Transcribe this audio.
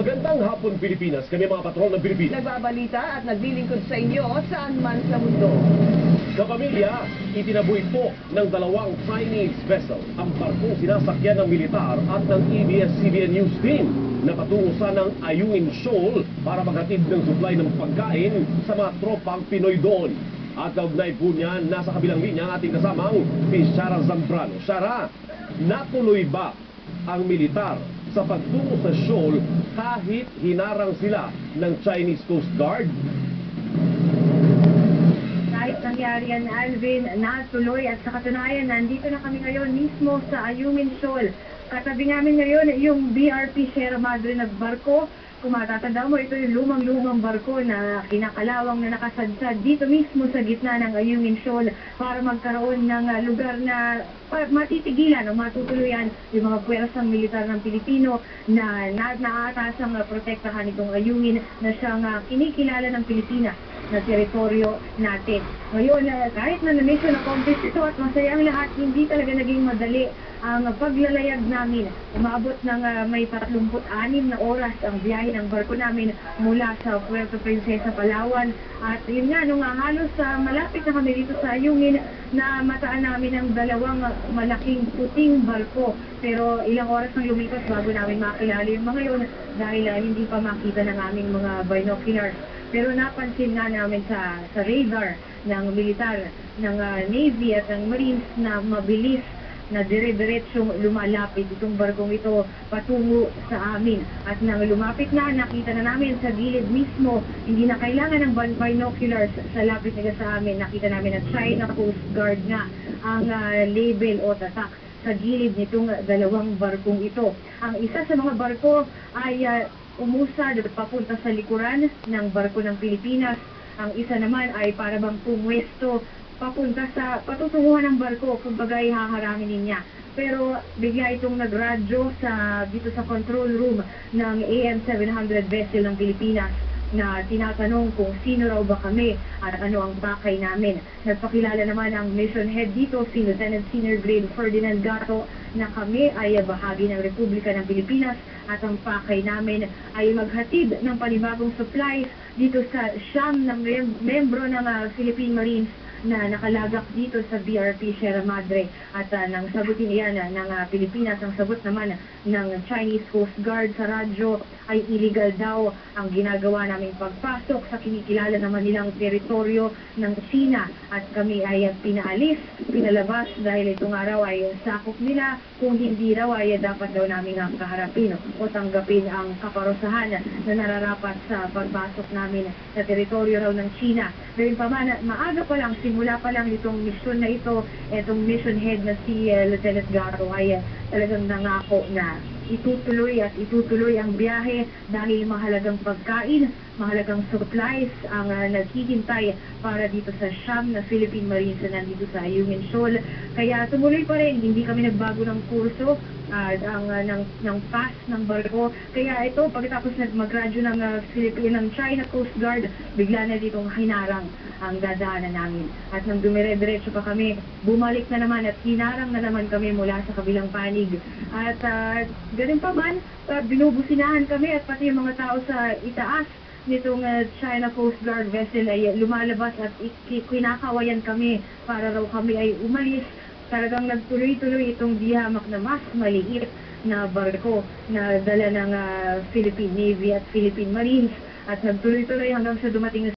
Magandang hapon, Pilipinas. Kami mga patrol ng Pilipinas. Nagbabalita at naglilingkod sa inyo saan man sa mundo. Kapamilya, itinaboy po ng dalawang Chinese vessel ang barkong sinasakyan ng militar at ng ABS-CBN News Team na patungo sanang Ayungin Shoal para maghatid ng supply ng pagkain sa mga tropang Pinoy doon. At kaugnay po niya, nasa kabilang linya ang ating kasamang si Shara Zambrano. Shara, natuloy ba ang militar sa pagtungo sa shoal kahit hinarang sila ng Chinese Coast Guard? Kahit nangyari yan, Alvin, natuloy at sa katunayan, nandito na kami ngayon mismo sa Ayungin Shoal. Katabi namin ngayon yung BRP Sierra Madre na barko. Kung matatanda mo, ito yung lumang-lumang barko na kinakalawang na nakasadsad dito mismo sa gitna ng Ayungin Shoal para magkaroon ng lugar na matitigilan o matutuluyan yung mga puwersang militar ng Pilipino na naatasang protektahan itong Ayungin na siyang kinikilala ng Pilipinas na teritoryo natin. Ngayon, kahit na mission accomplished ito at masaya ang lahat, hindi talaga naging madali ang paglalayag namin. Umabot ng may 36 na oras ang biyahe ng barko namin mula sa Puerto Princesa, Palawan. At yun nga, nung halos malapit na kami dito sa Ayungin, na mataan namin ang dalawang malaking puting barko. Pero ilang oras nang lumipas bago namin makilala yung mga yun dahil hindi pa makita ng aming mga binoculars. Pero napansin nga namin sa radar ng militar, ng Navy at ng Marines na mabilis na dire-diretsong lumalapit itong barkong ito patungo sa amin. At nang lumapit na, nakita na namin sa gilid mismo, hindi na kailangan ng binoculars sa lapit nila sa amin. Nakita namin na China Coast Guard nga ang label o tatak sa gilid nitong dalawang barkong ito. Ang isa sa mga barko ay umusad papunta sa likuran ng barko ng Pilipinas. Ang isa naman ay para bang pumwesto papunta sa patutunguhan ng barko, kumbaga haharangin niya. Pero bigla itong nagradyo dito sa control room ng AM-700 vessel ng Pilipinas na tinatanong kung sino raw ba kami at ano ang pakay namin. Nagpakilala naman ang mission head dito, si Lieutenant Senior Grade Ferdinand Gato, na kami ay bahagi ng Republika ng Pilipinas at ang pakay namin ay maghatid ng panibagong supplies dito sa siyam ng membro ng Philippine Marines na nakalagak dito sa BRP Sierra Madre. At nang sagutin iyan ng Pilipinas, ang sagot naman ng Chinese Coast Guard sa radyo ay illegal daw ang ginagawa naming pagpasok sa kinikilala naman nilang teritoryo ng China at kami ay pinaalis, pinalabas dahil itong araw ay sakop nila, kung hindi raw ay dapat daw namin kaharapin o tanggapin ang kaparusahan na nararapat sa pagpasok namin sa teritoryo raw ng China. Gayun pa man, maaga pa lang, simula pa lang itong mission na ito, itong mission head na si Lieutenant Gato ay talagang nangako na itutuloy at itutuloy ang biyahe dahil mahalagang pagkain, mahalagang supplies ang naghihintay para dito sa siyam na Philippine Marines na nandito sa Ayungin Shoal. Kaya tumuloy pa rin, hindi kami nagbago ng kurso ng pass ng barko. Kaya ito, pagkatapos mag-radyo ng China Coast Guard, bigla na ditong hinarang ang dadaanan namin. At nang dumire-diretso pa kami, bumalik na naman at hinarang na naman kami mula sa kabilang panig. At ganun pa man, binubusinahan kami at pati yung mga tao sa itaas nitong China Coast Guard vessel ay lumalabas at kinakawayan kami para raw kami ay umalis. Talagang nagtuloy-tuloy itong dihamak na mas maliit na barko na dala ng Philippine Navy at Philippine Marines at nagtuloy-tuloy hanggang sa dumating